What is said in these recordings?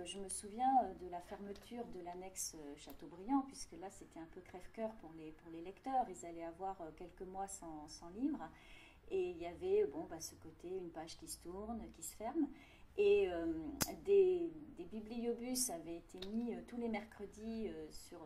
je me souviens de la fermeture de l'annexe Chateaubriand, puisque là c'était un peu crève-cœur pour les lecteurs. Ils allaient avoir quelques mois sans livre. Et il y avait ce côté, une page qui se tourne, qui se ferme. Et des bibliobus avaient été mis tous les mercredis sur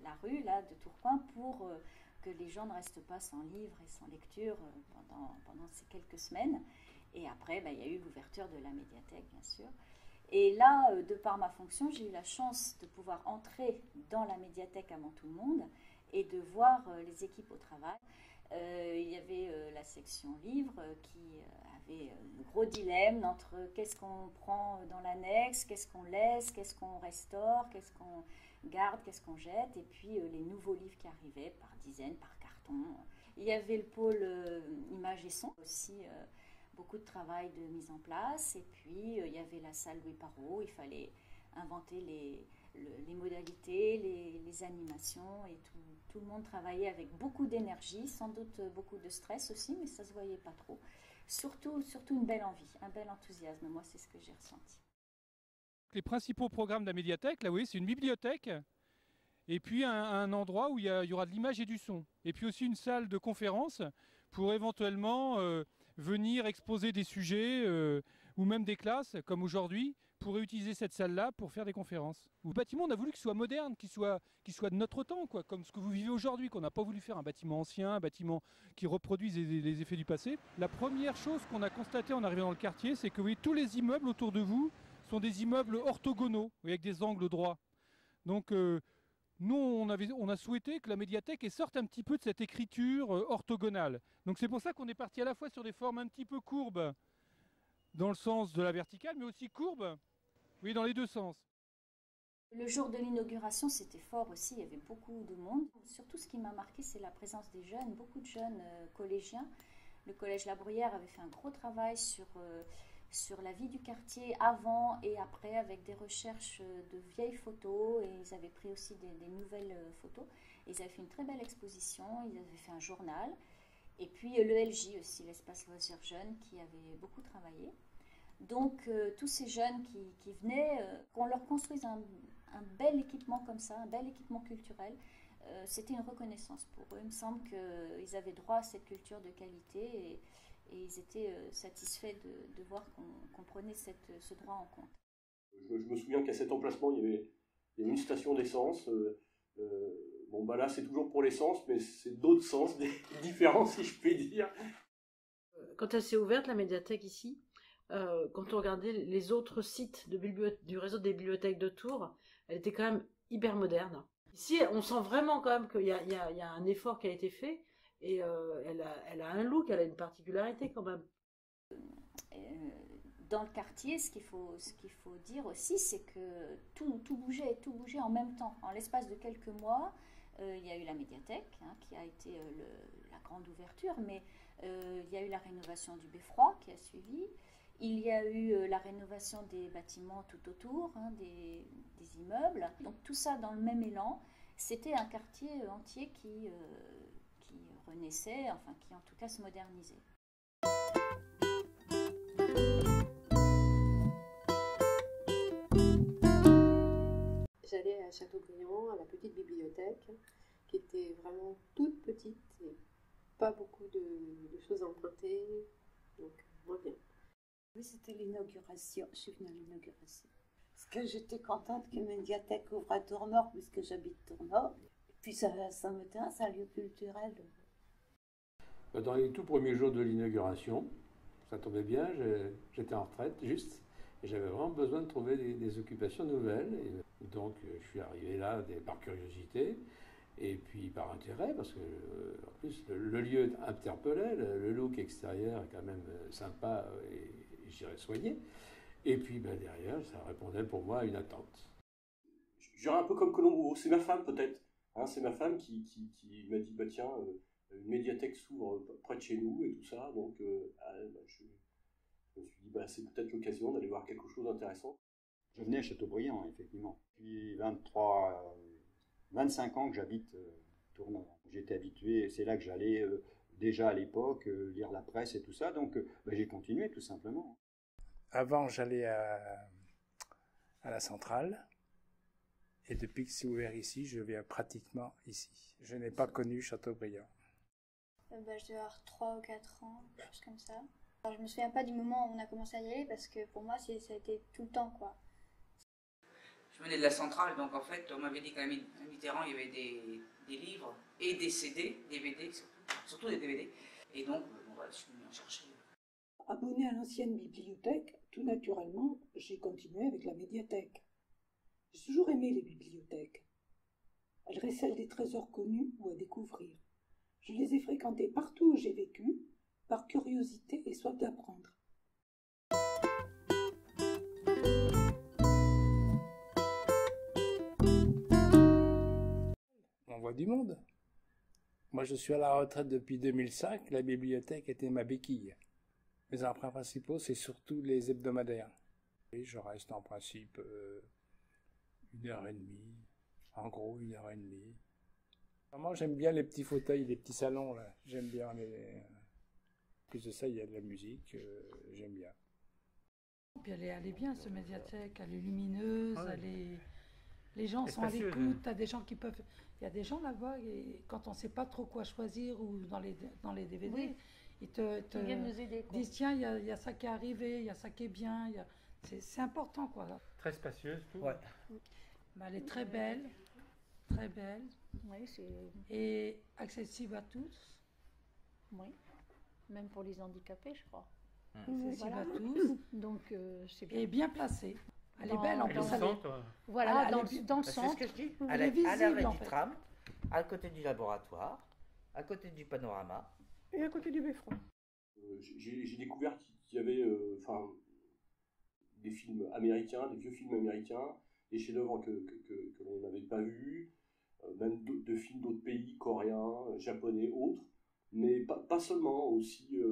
la rue là, de Tourcoing pour que les gens ne restent pas sans livre et sans lecture pendant ces quelques semaines. Et après, il y a eu l'ouverture de la médiathèque, bien sûr. Et là, de par ma fonction, j'ai eu la chance de pouvoir entrer dans la médiathèque avant tout le monde et de voir les équipes au travail. Il y avait la section livres qui avait le gros dilemme entre qu'est-ce qu'on prend dans l'annexe, qu'est-ce qu'on laisse, qu'est-ce qu'on restaure, qu'est-ce qu'on garde, qu'est-ce qu'on jette, et puis les nouveaux livres qui arrivaient par dizaines, par carton. Il y avait le pôle images et son aussi. Beaucoup de travail de mise en place, et puis il y avait la salle Louis Parrot, il fallait inventer les modalités, les animations, et tout le monde travaillait avec beaucoup d'énergie, sans doute beaucoup de stress aussi, mais ça ne se voyait pas trop. Surtout une belle envie, un bel enthousiasme, moi c'est ce que j'ai ressenti. Les principaux programmes de la médiathèque, là vous voyez, c'est une bibliothèque, et puis un endroit où il y aura de l'image et du son, et puis aussi une salle de conférence pour éventuellement venir exposer des sujets ou même des classes, comme aujourd'hui, pour utiliser cette salle-là pour faire des conférences. Le bâtiment, on a voulu qu'il soit moderne, qu'il soit de notre temps, quoi, comme ce que vous vivez aujourd'hui, qu'on n'a pas voulu faire un bâtiment ancien, un bâtiment qui reproduise les effets du passé. La première chose qu'on a constatée en arrivant dans le quartier, c'est que vous voyez, tous les immeubles autour de vous sont des immeubles orthogonaux, avec des angles droits. Donc nous, on a souhaité que la médiathèque sorte un petit peu de cette écriture orthogonale. Donc c'est pour ça qu'on est parti à la fois sur des formes un petit peu courbes dans le sens de la verticale, mais aussi courbes, oui, dans les deux sens. Le jour de l'inauguration, c'était fort aussi, il y avait beaucoup de monde. Surtout ce qui m'a marqué, c'est la présence des jeunes, beaucoup de jeunes collégiens. Le collège La Bruyère avait fait un gros travail sur la vie du quartier avant et après, avec des recherches de vieilles photos, et ils avaient pris aussi des nouvelles photos. Et ils avaient fait une très belle exposition, ils avaient fait un journal. Et puis l'ELJ aussi, l'espace loisirs jeunes, qui avait beaucoup travaillé. Donc tous ces jeunes qui venaient, qu'on leur construise un bel équipement comme ça, un bel équipement culturel, c'était une reconnaissance pour eux. Il me semble qu'ils avaient droit à cette culture de qualité, et ils étaient satisfaits de voir qu'on prenait ce droit en compte. Je me souviens qu'à cet emplacement, il y avait une station d'essence. Là, c'est toujours pour l'essence, mais c'est d'autres sens différents, si je puis dire. Quand elle s'est ouverte, la médiathèque ici, quand on regardait les autres sites du réseau des bibliothèques de Tours, elle était quand même hyper moderne. Ici, on sent vraiment quand même qu'il y a un effort qui a été fait, et elle a un look, elle a une particularité quand même. Dans le quartier, ce qu'il faut dire aussi, c'est que tout bougeait en même temps. En l'espace de quelques mois, il y a eu la médiathèque, qui a été la grande ouverture, mais il y a eu la rénovation du beffroi qui a suivi. Il y a eu la rénovation des bâtiments tout autour, des immeubles. Donc tout ça dans le même élan. C'était un quartier entier qui renaissait, enfin qui en tout cas se modernisait. J'allais à Chateaubriand, à la petite bibliothèque, qui était vraiment toute petite et pas beaucoup de choses à emprunter, donc moins bien. Oui, c'était l'inauguration. Je suis venue à l'inauguration. Parce que j'étais contente qu'une médiathèque ouvre à Tournord, puisque j'habite Tournord. Et puis ça me tient, c'est un lieu culturel. Dans les tout premiers jours de l'inauguration, ça tombait bien, j'étais en retraite juste, et j'avais vraiment besoin de trouver des occupations nouvelles. Et donc je suis arrivé là par curiosité, et puis par intérêt, parce que en plus le lieu interpellait, le look extérieur est quand même sympa et je dirais soigné. Et puis derrière, ça répondait pour moi à une attente. Je dirais un peu comme Colombo, c'est ma femme peut-être. C'est ma femme qui m'a dit, tiens, une médiathèque s'ouvre près de chez nous et tout ça. Donc je me suis dit, c'est peut-être l'occasion d'aller voir quelque chose d'intéressant. Je venais à Chateaubriand, effectivement. Depuis 25 ans que j'habite Tournord. J'étais habitué, c'est là que j'allais déjà à l'époque lire la presse et tout ça. Donc j'ai continué tout simplement. Avant, j'allais à à la centrale. Et depuis que c'est ouvert ici, je viens pratiquement ici. Je n'ai pas connu Châteaubriand. Je devais avoir 3 ou 4 ans, quelque chose comme ça. Alors, je me souviens pas du moment où on a commencé à y aller parce que pour moi, ça a été tout le temps, quoi. Je venais de la centrale, donc en fait, on m'avait dit qu'à Mitterrand, il y avait des livres et des CD, DVD, surtout des DVD. Et donc, je suis venu en chercher. Abonné à l'ancienne bibliothèque, tout naturellement, j'ai continué avec la médiathèque. J'ai toujours aimé les bibliothèques. Elles récèlent des trésors connus ou à découvrir. Je les ai fréquentées partout où j'ai vécu, par curiosité et soif d'apprendre. On voit du monde. Moi, je suis à la retraite depuis 2005. La bibliothèque était ma béquille. Mes emprunts principaux, c'est surtout les hebdomadaires. Et je reste en principe 1h30. En gros, 1h30. Vraiment, j'aime bien les petits fauteuils, les petits salons, là. J'aime bien les... En plus de ça, il y a de la musique. J'aime bien. Puis elle est bien, cette médiathèque. Elle est lumineuse, Ah ouais. Les gens C'est sont à spacieux, l'écoute. T'as des gens qui peuvent... Il y a des gens là-bas, et quand on ne sait pas trop quoi choisir, ou dans les DVD, Oui. ils te Ils viennent nous aider, quoi. disent, tiens, il y a ça qui est arrivé, il y a ça qui est bien. C'est important, quoi. Très spacieuse, tout. Ouais. Bah, elle est très belle. Très belle. Oui, Et accessible à tous. Oui. Même pour les handicapés, je crois. Accessible Voilà. à tous. Donc, c'est bien. Et bien placée. Elle est belle en plus. Voilà, dans le C'est ce centre. que je dis. Elle est À l'arrêt visible, en du fait. tram, à côté du laboratoire, à côté du panorama. Et à côté du beffroi. J'ai découvert qu'il y avait des films américains, des vieux films américains, des chefs-d'œuvre que l'on n'avait pas vus, même de films d'autres pays, coréens, japonais, autres, mais pas seulement, aussi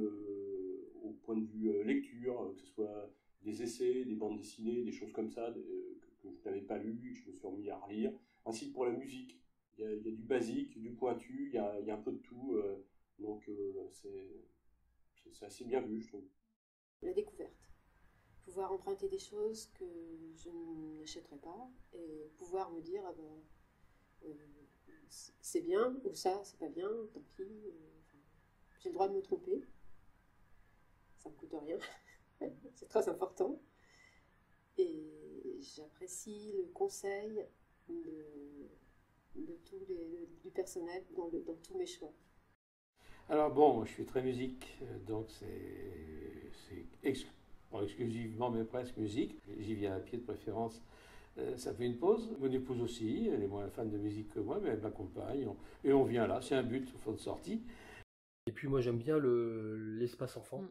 au point de vue lecture, que ce soit des essais, des bandes dessinées, des choses comme ça, que je n'avais pas lues, que je me suis remis à relire, ainsi que pour la musique. Il y a du basique, du pointu, il y a un peu de tout, donc c'est assez bien vu, je trouve. La découverte. Pouvoir emprunter des choses que je n'achèterais pas et pouvoir me dire, c'est bien, ou ça, c'est pas bien, tant pis. J'ai le droit de me tromper. Ça me coûte rien. C'est très important. Et j'apprécie le conseil du personnel dans tous mes choix. Alors bon, je suis très musique, donc pas exclusivement, mais presque musique. J'y viens à pied de préférence. Ça fait une pause. Mon épouse aussi, elle est moins fan de musique que moi, mais elle m'accompagne. Et on vient là, c'est un but au fond de sortie. Et puis moi j'aime bien l'espace enfant,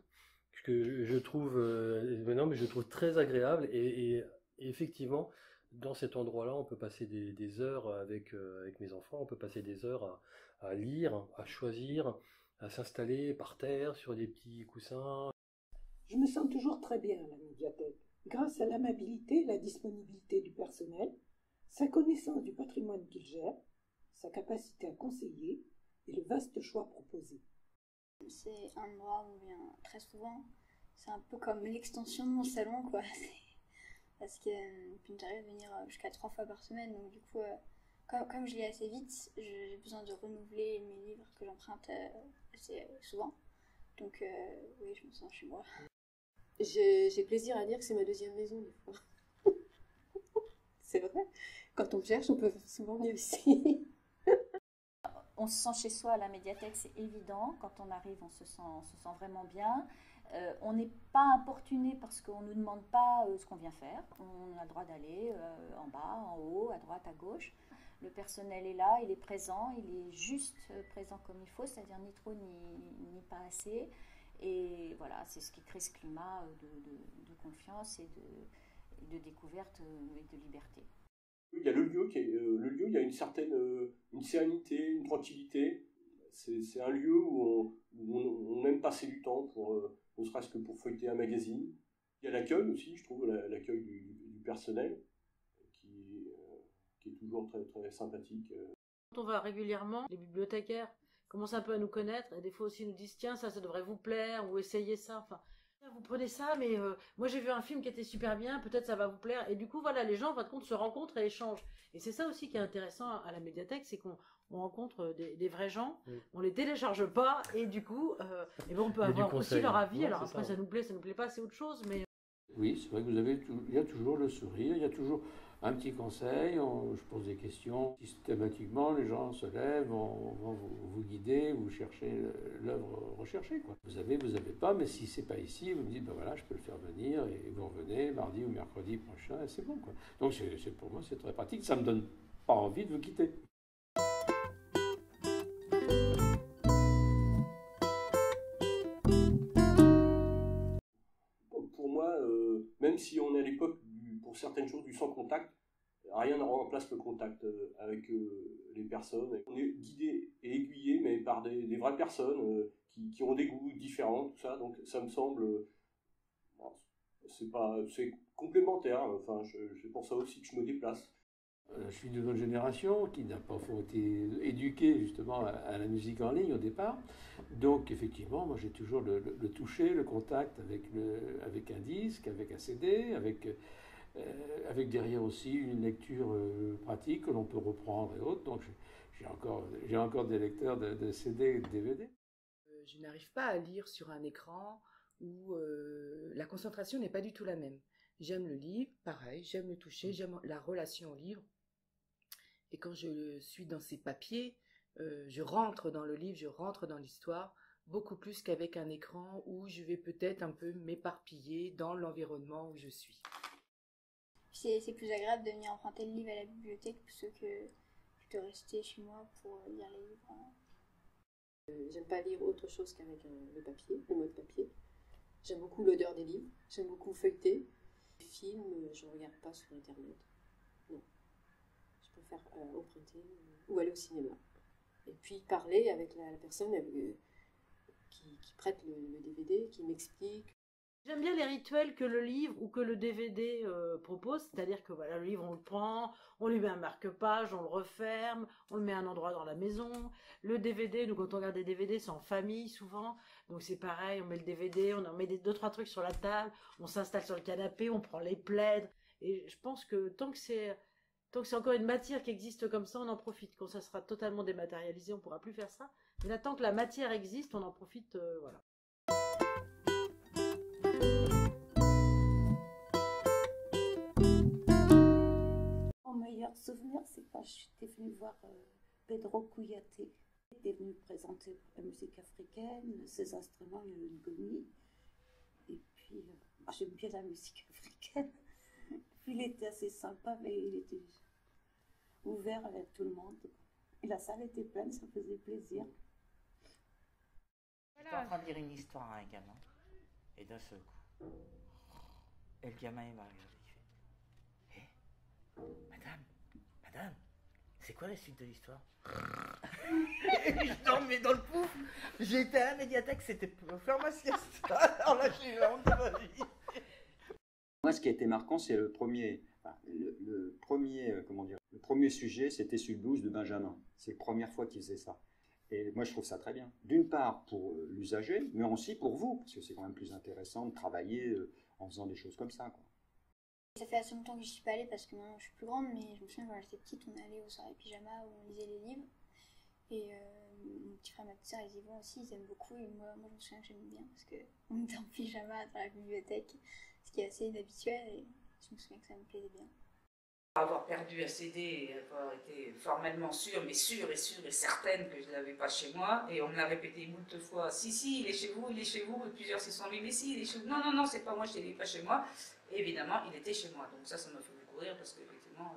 que je trouve, mais je trouve très agréable. Et effectivement, dans cet endroit-là, on peut passer des heures avec mes enfants, on peut passer des heures à lire, à choisir, à s'installer par terre sur des petits coussins. Je me sens toujours très bien à la médiathèque, grâce à l'amabilité et la disponibilité du personnel, sa connaissance du patrimoine qu'il gère, sa capacité à conseiller et le vaste choix proposé. C'est un endroit où on vient très souvent. C'est un peu comme l'extension de mon salon, quoi. Parce que j'arrive à venir jusqu'à 3 fois par semaine, donc du coup, comme je lis assez vite, j'ai besoin de renouveler mes livres que j'emprunte assez souvent. Donc oui, je me sens chez moi. J'ai plaisir à dire que c'est ma deuxième maison, des fois. C'est vrai. Quand on cherche, on peut souvent venir ici. On se sent chez soi à la médiathèque, c'est évident. Quand on arrive, on se sent vraiment bien. On n'est pas importuné parce qu'on ne nous demande pas ce qu'on vient faire. On a le droit d'aller en bas, en haut, à droite, à gauche. Le personnel est là, il est présent, il est juste présent comme il faut, c'est-à-dire ni trop ni pas assez. Et voilà, c'est ce qui crée ce climat de confiance et de découverte et de liberté. Il y a le lieu, il y a une certaine une sérénité, une tranquillité. C'est un lieu où on aime passer du temps, ne serait-ce que pour feuilleter un magazine. Il y a l'accueil aussi, je trouve, l'accueil du personnel, qui est toujours très, très sympathique. Quand on va régulièrement, les bibliothécaires commencent un peu à nous connaître et des fois aussi nous disent tiens, ça devrait vous plaire ou essayez ça. Enfin, Vous prenez ça, mais moi j'ai vu un film qui était super bien, peut-être ça va vous plaire. Et du coup, voilà, les gens, en fin de compte, se rencontrent et échangent. Et c'est ça aussi qui est intéressant à la médiathèque, c'est qu'on rencontre des vrais gens, on les télécharge pas, et du coup, on peut avoir aussi leur avis. Ouais, alors c'est après, ça. ça nous plaît pas, c'est autre chose, mais... Oui, c'est vrai que il y a toujours le sourire, il y a toujours un petit conseil, je pose des questions. Systématiquement, les gens se lèvent, vont vous guider, vous chercher l'œuvre recherchée, quoi. Vous avez pas, mais si c'est pas ici, vous me dites, ben voilà, je peux le faire venir, et vous revenez mardi ou mercredi prochain, et c'est bon, quoi. Donc pour moi, c'est très pratique, ça me donne pas envie de vous quitter. Pour moi, même si on est à l'époque, pour certaines choses, du sans contact, rien ne remplace le contact avec les personnes. On est guidé et aiguillé, mais par des vraies personnes qui ont des goûts différents, tout ça. Donc ça me semble, c'est complémentaire. Enfin, c'est pour ça aussi que je me déplace. Je suis d'une autre génération qui n'a pas été éduquée justement à la musique en ligne au départ. Donc effectivement, moi j'ai toujours le toucher, le contact avec un disque, avec un CD, avec derrière aussi une lecture pratique que l'on peut reprendre et autres. Donc j'ai encore des lecteurs de CD et de DVD. Je n'arrive pas à lire sur un écran où la concentration n'est pas du tout la même. J'aime le livre, pareil, j'aime le toucher, j'aime la relation au livre. Et quand je suis dans ces papiers, je rentre dans le livre, je rentre dans l'histoire, beaucoup plus qu'avec un écran où je vais peut-être un peu m'éparpiller dans l'environnement où je suis. C'est plus agréable de venir emprunter le livre à la bibliothèque plutôt que de rester chez moi pour lire les livres. J'aime pas lire autre chose qu'avec le papier, le mode papier. J'aime beaucoup l'odeur des livres, j'aime beaucoup feuilleter. Les films, je ne regarde pas sur Internet. Non. Je préfère emprunter ou aller au cinéma. Et puis parler avec la personne qui prête le DVD, qui m'explique. J'aime bien les rituels que le livre ou que le DVD propose, c'est-à-dire que voilà, le livre on le prend, on lui met un marque-page, on le referme, on le met à un endroit dans la maison. Le DVD, nous quand on regarde des DVD, c'est en famille souvent, donc c'est pareil, on met le DVD, on en met deux trois trucs sur la table, on s'installe sur le canapé, on prend les plaids, et je pense que tant que c'est encore une matière qui existe comme ça, on en profite. Quand ça sera totalement dématérialisé, on pourra plus faire ça, mais là tant que la matière existe, on en profite, voilà. Mon meilleur souvenir, c'est quand j'étais venue voir Pedro Kouyaté. Il était venu présenter la musique africaine, ses instruments, le ngoni. Et puis, j'aime bien la musique africaine. Puis il était assez sympa, mais il était ouvert avec tout le monde. Et la salle était pleine, ça faisait plaisir. J'étais en train de lire une histoire à un gamin, et d'un seul coup, et le gamin il m'a regardé, il fait Madame, c'est quoi la suite de l'histoire? Je dormais dans le pouf, j'étais à la médiathèque, c'était pour faire ma sieste. Alors là, j'ai eu la honte de ma vie. Moi, ce qui a été marquant, c'est le premier sujet, c'était sur le blues de Benjamin. C'est la première fois qu'il faisait ça. Et moi, je trouve ça très bien. D'une part, pour l'usager, mais aussi pour vous, parce que c'est quand même plus intéressant de travailler en faisant des choses comme ça, quoi. Ça fait assez longtemps que je suis pas allée parce que maintenant je suis plus grande, mais je me souviens quand j'étais petite, on allait aux soirées pyjama où on lisait les livres. Et mon petit frère et ma petite soeur, ils y vont aussi, ils aiment beaucoup. Et moi je me souviens que j'aime bien parce qu'on était en pyjama dans la bibliothèque, ce qui est assez inhabituel. Et je me souviens que ça me plaisait bien. Avoir perdu un CD et avoir été formellement sûre, mais sûre et certaine que je ne l'avais pas chez moi, et on me l'a répété moult fois, si, il est chez vous, et plusieurs se sont dit, mais si, il est chez vous, non, c'est pas moi, je ne l'ai pas chez moi, et évidemment, il était chez moi, donc ça m'a fait beaucoup rire, parce qu'effectivement,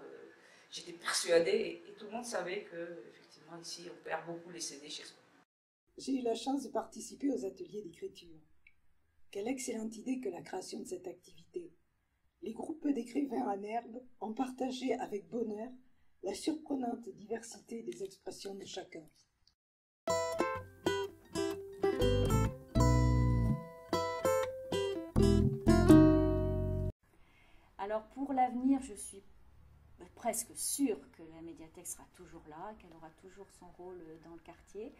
j'étais persuadée, et tout le monde savait que, effectivement, ici, on perd beaucoup les CD chez soi. J'ai eu la chance de participer aux ateliers d'écriture. Quelle excellente idée que la création de cette activité. Les groupes d'écrivains en herbe ont partagé avec bonheur la surprenante diversité des expressions de chacun. Alors pour l'avenir, je suis presque sûre que la médiathèque sera toujours là, qu'elle aura toujours son rôle dans le quartier.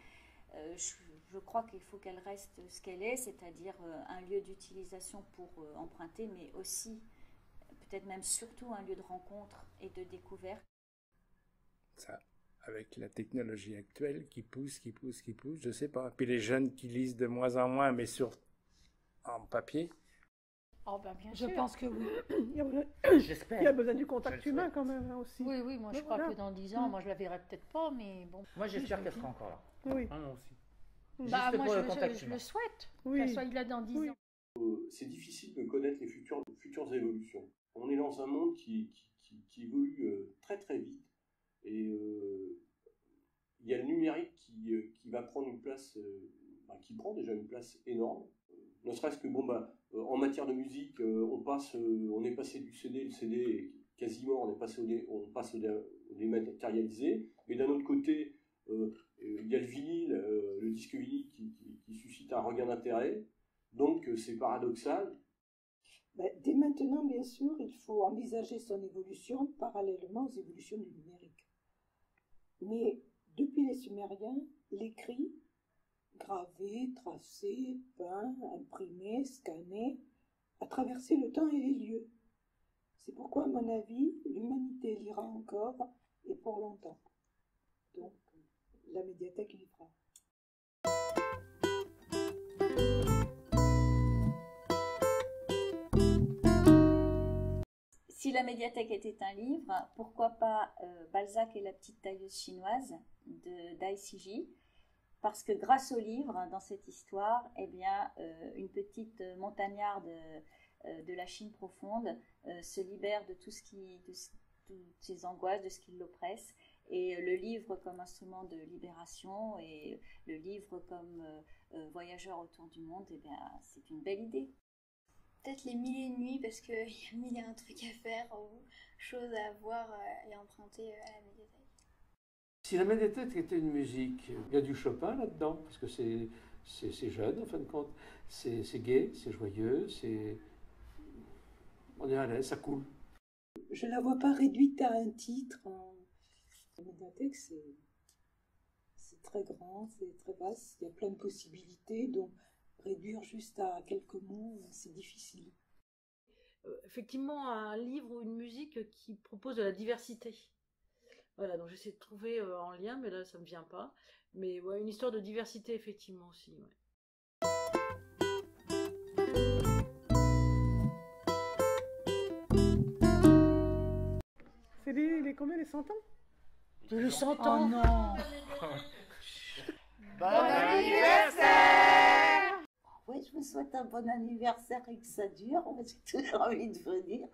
je crois qu'il faut qu'elle reste ce qu'elle est, c'est-à-dire un lieu d'utilisation pour emprunter, mais aussi, peut-être même surtout, un lieu de rencontre et de découverte. Ça, avec la technologie actuelle qui pousse, je sais pas. Puis les jeunes qui lisent de moins en moins, mais en papier. Oh ben bien Je sûr. pense que oui. J'espère. Il y a besoin du contact humain quand même, hein, aussi. Oui, oui, moi je Mais crois voilà. que dans 10 ans, moi je la verrai peut-être pas, mais bon. Moi, j'espère qu'elle sera encore là. Oui. Ah, moi aussi. Bah, Juste moi pour je, le contact je humain. le souhaite Oui. qu'elle soit là dans 10 ans. C'est difficile de connaître les futures évolutions. On est dans un monde qui évolue très très vite et il y a le numérique qui va prendre une place, qui prend déjà une place énorme. Ne serait-ce que en matière de musique, on est passé du CD, le CD est quasiment, on passe au dématérialisé, mais d'un autre côté, il y a le vinyle, le disque vinyle qui suscite un regain d'intérêt, donc c'est paradoxal. Dès maintenant, bien sûr, il faut envisager son évolution parallèlement aux évolutions du numérique. Mais depuis les Sumériens, l'écrit, gravé, tracé, peint, imprimé, scanné, a traversé le temps et les lieux. C'est pourquoi, à mon avis, l'humanité lira encore et pour longtemps. Donc, la médiathèque y fera. Si la médiathèque était un livre, pourquoi pas Balzac et la petite tailleuse chinoise de Dai Siji, parce que grâce au livre, dans cette histoire, eh bien, une petite montagnarde de la Chine profonde se libère de toutes ses angoisses, de ce qui l'oppresse, et le livre comme instrument de libération et le livre comme voyageur autour du monde, eh bien, c'est une belle idée. Peut-être les mille et une nuits, parce qu'il y a mille et un trucs à faire ou choses à voir et à emprunter à la médiathèque. Si la médiathèque était une musique, il y a du Chopin là-dedans, parce que c'est jeune en fin de compte, c'est gai, c'est joyeux, on est à l'aise, ça coule. Je ne la vois pas réduite à un titre. La médiathèque, c'est très grand, c'est très vaste, il y a plein de possibilités, donc réduire juste à quelques mots, c'est difficile. Effectivement, un livre ou une musique qui propose de la diversité. Voilà, donc j'essaie de trouver en lien, mais là ça me vient pas. Mais ouais, une histoire de diversité effectivement aussi. Ouais. C'est les combien, les 100 ans? Le 100 ans. Oh non. Bon anniversaire! Oui, je vous souhaite un bon anniversaire et que ça dure, j'ai toujours envie de vous dire.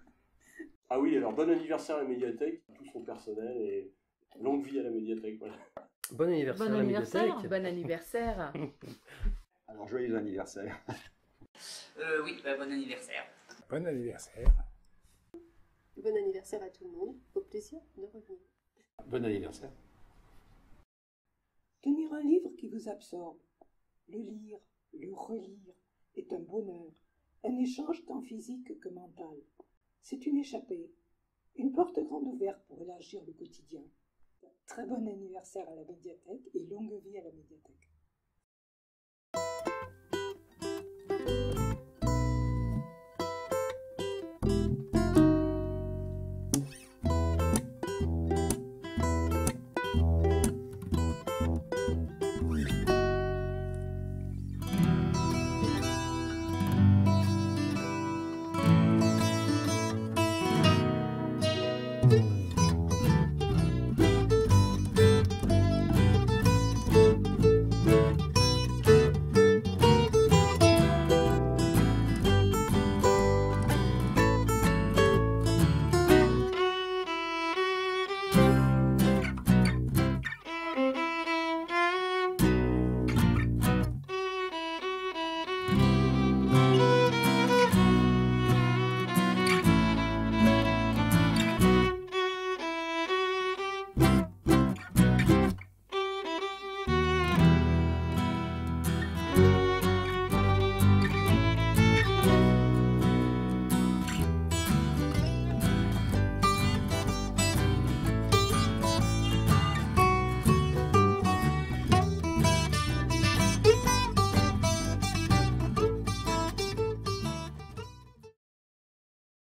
Ah oui, alors bon anniversaire à la médiathèque, tout son personnel et longue vie à la médiathèque. Voilà. Bon anniversaire à la médiathèque. Bon anniversaire. Alors, joyeux anniversaire. Oui, bon anniversaire. Bon anniversaire. Bon anniversaire à tout le monde. Au plaisir de revenir. Bon anniversaire. Tenir un livre qui vous absorbe, le lire, le relire, est un bonheur, un échange tant physique que mental. C'est une échappée, une porte grande ouverte pour élargir le quotidien. Très bon anniversaire à la médiathèque et longue vie à la médiathèque.